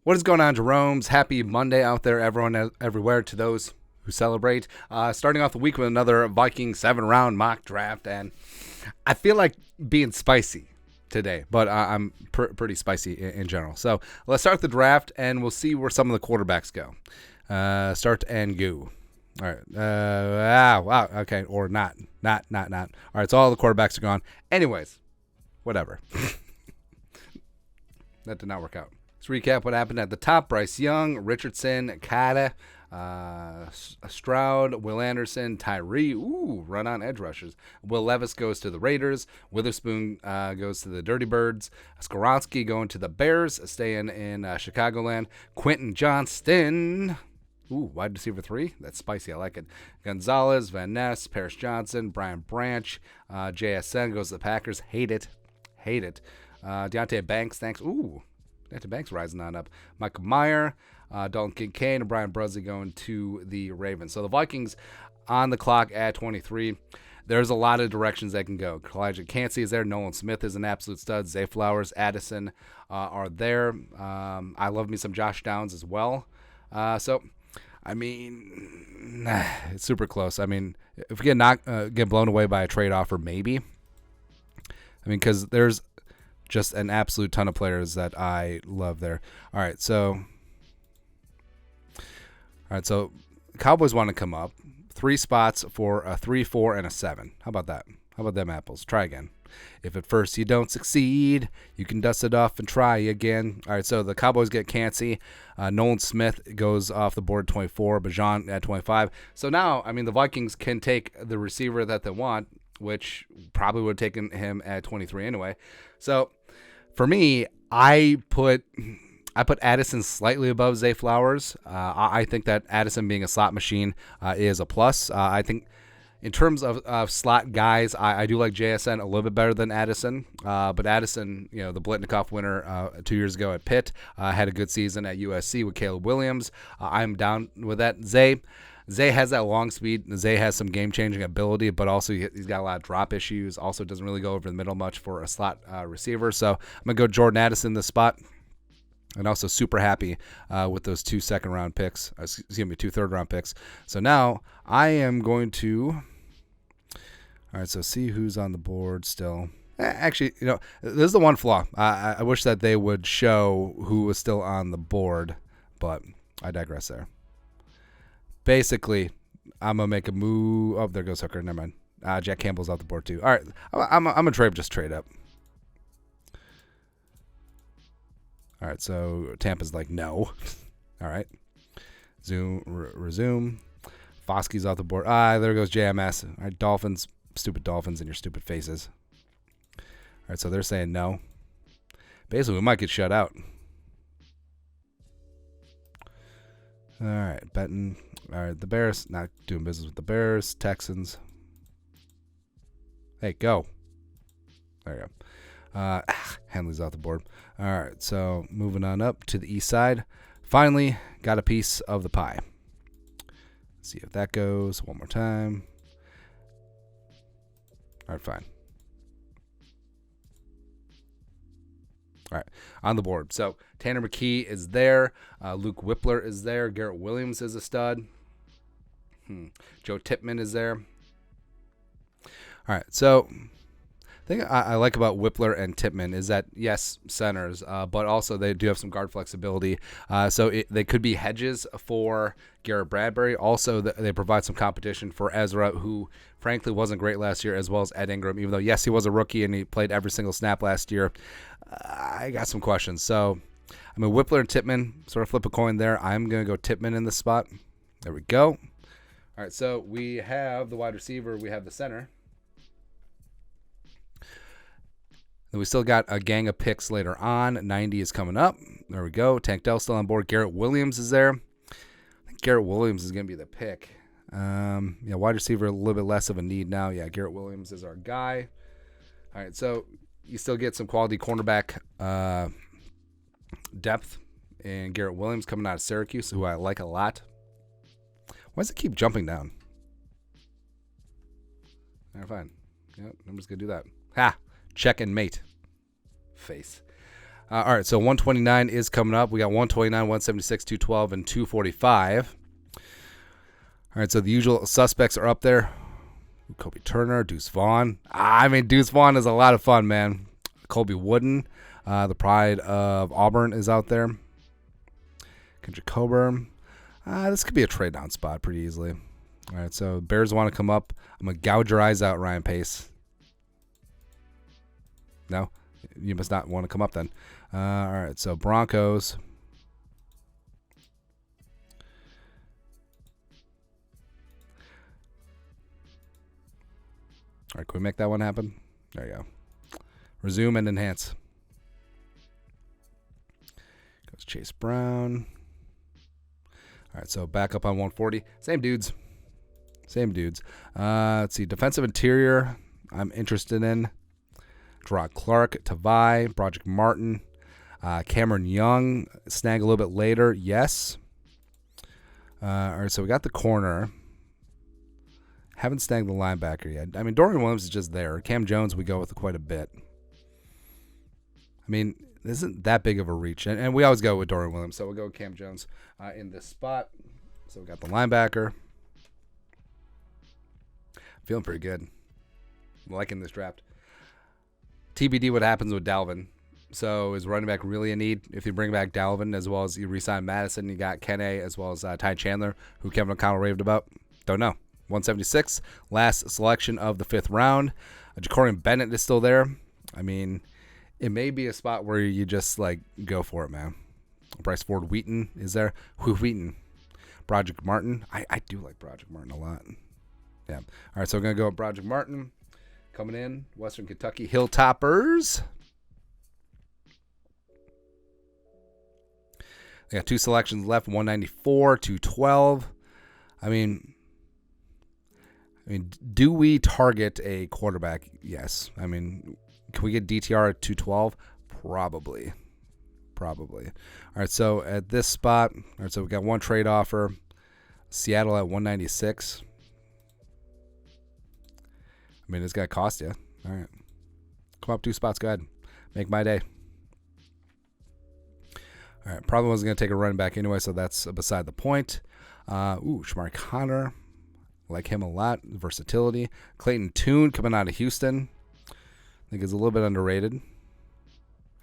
What is going on, Jerome's? Happy Monday out there, everyone, everywhere, to those who celebrate. Starting off the week with another Viking 7-round mock draft, and I feel like being spicy today, but I'm pretty spicy in general. So let's start the draft, and we'll see where some of the quarterbacks go. Start and go. All right. Wow. Okay. Or not. All right. So all the quarterbacks are gone. Anyways, whatever. That did not work out. Let's recap what happened at the top. Bryce Young, Richardson, Kata, Stroud, Will Anderson, Tyree. Ooh, run on edge rushers. Will Levis goes to the Raiders. Witherspoon goes to the Dirty Birds. Skoronski going to the Bears, staying in Chicagoland. Quentin Johnston. Ooh, wide receiver 3. That's spicy. I like it. Gonzalez, Van Ness, Paris Johnson, Brian Branch. JSN goes to the Packers. Hate it. Deontay Banks, thanks. Ooh, Deontay Banks rising on up. Michael Meyer, Dalton Kincaid, and Brian Brusley going to the Ravens. So the Vikings on the clock at 23. There's a lot of directions they can go. Elijah Cansey is there. Nolan Smith is an absolute stud. Zay Flowers, Addison are there. I love me some Josh Downs as well. So, I mean, it's super close. I mean, if we get blown away by a trade offer, maybe. I mean, because there's just an absolute ton of players that I love there. All right, so Cowboys want to come up 3 spots for a 3, 4, and a 7. How about that? How about them apples? Try again. If at first you don't succeed, you can dust it off and try again. All right, so the Cowboys get Cansey. Nolan Smith goes off the board at 24, Bajan at 25. So now, I mean, the Vikings can take the receiver that they want, which probably would have taken him at 23 anyway. So for me, I put Addison slightly above Zay Flowers. I think that Addison being a slot machine is a plus. I think in terms of slot guys, I do like JSN a little bit better than Addison. But Addison, you know, the Blitnikoff winner 2 years ago at Pitt, had a good season at USC with Caleb Williams. I'm down with that. Zay has that long speed. Zay has some game-changing ability, but also he's got a lot of drop issues. Also doesn't really go over the middle much for a slot receiver. So I'm going to go Jordan Addison this spot. And also super happy with those 2 second-round picks. 2 third-round picks. So now I am going to... All right, so see who's on the board still. Actually, you know, this is the one flaw. I wish that they would show who was still on the board, but I digress there. Basically, I'm going to make a move. Oh, there goes Hooker. Never mind. Jack Campbell's off the board, too. All right. I'm going to trade up. All right, so Tampa's like, no. All right. Resume. Foskey's off the board. There goes JMS. All right, Dolphins. Stupid Dolphins and your stupid faces. All right, so they're saying no. Basically, we might get shut out. All right, Benton. All right, the Bears, not doing business with the Bears. Texans. Hey, go. There you go. Henley's off the board. All right, so moving on up to the east side. Finally, got a piece of the pie. Let's see if that goes one more time. All right, fine. All right, on the board. So Tanner McKee is there. Luke Whippler is there. Garrett Williams is a stud. Joe Tippmann is there. All right, so the thing I like about Whippler and Tippmann is that, yes, centers, but also they do have some guard flexibility. So they could be hedges for Garrett Bradbury. Also, they provide some competition for Ezra, who frankly wasn't great last year, as well as Ed Ingram, even though, yes, he was a rookie and he played every single snap last year. I got some questions. So, I mean, Whippler and Tippmann, sort of flip a coin there. I'm going to go Tippmann in this spot. There we go. All right, so we have the wide receiver. We have the center. Then we still got a gang of picks later on. 90 is coming up. There we go. Tank Dell still on board. Garrett Williams is there. I think Garrett Williams is going to be the pick. Wide receiver, a little bit less of a need now. Yeah, Garrett Williams is our guy. All right, so you still get some quality cornerback depth in Garrett Williams coming out of Syracuse, who I like a lot. Why does it keep jumping down? All right, fine. Yep, I'm just going to do that. Ha! Check and mate. Face. All right, so 129 is coming up. We got 129, 176, 212, and 245. All right, so the usual suspects are up there. Kobe Turner, Deuce Vaughn. Deuce Vaughn is a lot of fun, man. Colby Wooden, the pride of Auburn, is out there. Kendrick Coburn. This could be a trade down spot pretty easily. All right, so Bears want to come up. I'm going to gouge your eyes out, Ryan Pace. No? You must not want to come up then. All right, so Broncos. All right, can we make that one happen? There you go. Resume and enhance. Goes Chase Brown. All right, so back up on 140. Same dudes. Let's see. Defensive interior, I'm interested in. Gerard Clark, Tavai, Broderick Martin, Cameron Young, snag a little bit later. Yes. All right, so we got the corner. Haven't snagged the linebacker yet. Dorian Williams is just there. Cam Jones we go with quite a bit. This isn't that big of a reach. And we always go with Dorian Williams, so we'll go with Cam Jones in this spot. So we got the linebacker. Feeling pretty good. I'm liking this draft. TBD what happens with Dalvin. So is running back really a need? If you bring back Dalvin as well as you re-sign Madison, you got Kene as well as Ty Chandler, who Kevin O'Connell raved about. Don't know. 176, last selection of the 5th round. Jacorian Bennett is still there. It may be a spot where you just go for it, man. Bryce Ford Wheaton is there. Wheaton. Broderick Martin. I do like Broderick Martin a lot. Yeah. All right, so we're going to go with Broderick Martin. Coming in, Western Kentucky Hilltoppers. They got 2 selections left, 194, 212. Do we target a quarterback? Yes. Can we get DTR at 212? Probably. All right, so at this spot, so we got 1 trade offer. Seattle at 196. It's got to cost you. All right. Come up 2 spots. Go ahead. Make my day. All right. Probably wasn't going to take a running back anyway, so that's beside the point. Shamari Connor. Like him a lot. Versatility. Clayton Tune coming out of Houston. I think is a little bit underrated. Have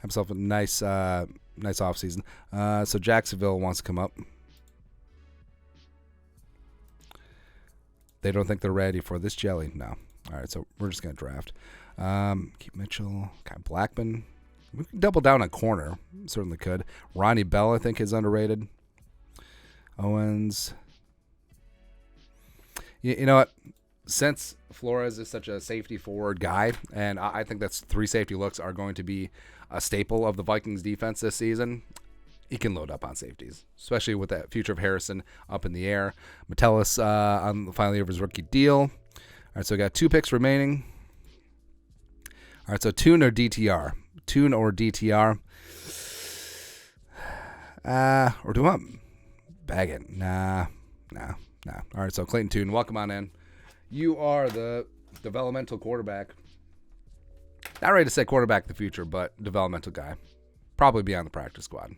himself a nice offseason. So Jacksonville wants to come up. They don't think they're ready for this jelly? No. All right, so we're just going to draft. Keith Mitchell, Kai Blackman. We can double down on corner. Certainly could. Ronnie Bell, I think, is underrated. Owens. You know what? Since Flores is such a safety forward guy, and I think that's 3 safety looks are going to be a staple of the Vikings defense this season, he can load up on safeties, especially with the future of Harrison up in the air. Metellus on the final year of his rookie deal. All right, so we got 2 picks remaining. All right, so Tune or DTR? Or do I want Baggett? Nah. All right, so Clayton Tune, welcome on in. You are the developmental quarterback. Not ready to say quarterback of the future, but developmental guy. Probably be on the practice squad.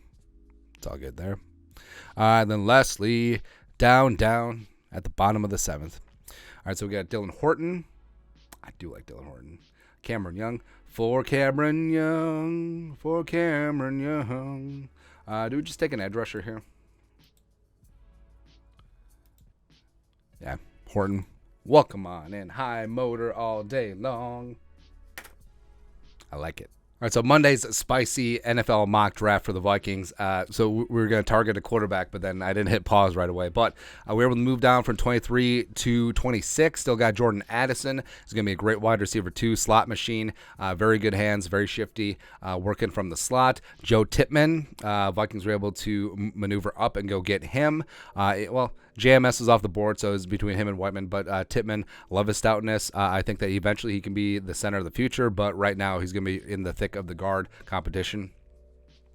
It's all good there. Then Leslie, down at the bottom of the 7th. All right, so we got Dylan Horton. I do like Dylan Horton. Cameron Young. For Cameron Young. Do we just take an edge rusher here? Yeah, Horton. Welcome on in. High motor all day long. I like it. All right, so Monday's spicy NFL mock draft for the Vikings. So we were going to target a quarterback, but then I didn't hit pause right away. But we were able to move down from 23 to 26. Still got Jordan Addison. He's going to be a great wide receiver, too. Slot machine. Very good hands, very shifty, working from the slot. Joe Tippmann. Vikings were able to maneuver up and go get him. JMS is off the board, so it's between him and Whiteman. But Tippmann, love his stoutness. I think that eventually he can be the center of the future, but right now he's going to be in the thick of the guard competition.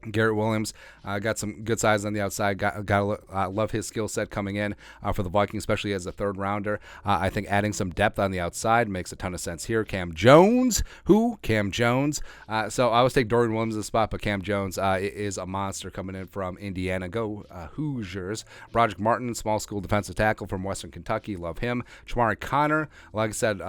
Garrett Williams got some good size on the outside. Got love his skill set coming in for the Vikings, especially as a third rounder. I think adding some depth on the outside makes a ton of sense here. Cam Jones. So I always take Dorian Williams in the spot, but Cam Jones is a monster coming in from Indiana. Go Hoosiers. Broderick Martin, small school defensive tackle from Western Kentucky. Love him. Chamari Connor. Like I said,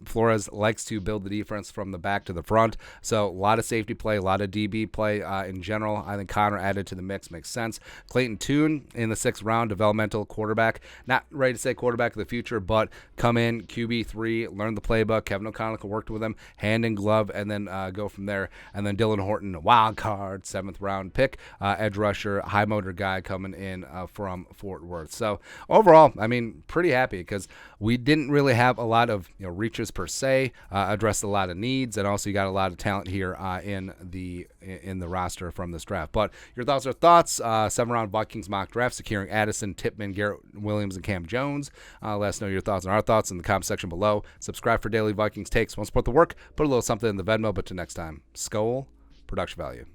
Flores likes to build the defense from the back to the front. So a lot of safety play, a lot of DB play in general. I think Connor added to the mix makes sense. Clayton Tune in the 6th round, developmental quarterback. Not ready to say quarterback of the future, but come in, QB3, learn the playbook. Kevin O'Connell worked with him, hand in glove, and then go from there. And then Dylan Horton, wild card, 7th round pick, edge rusher, high motor guy coming in from Fort Worth. So overall, I mean, pretty happy because we didn't really have a lot of reaches per se, addressed a lot of needs, and also you got a lot of talent here in the roster from this draft. But your thoughts are thoughts. 7-round Vikings mock draft, securing Addison, Tippmann, Garrett Williams, and Cam Jones. Let us know your thoughts and our thoughts in the comment section below. Subscribe for daily Vikings takes. Want to support the work? Put a little something in the Venmo. But till next time, Skol, production value.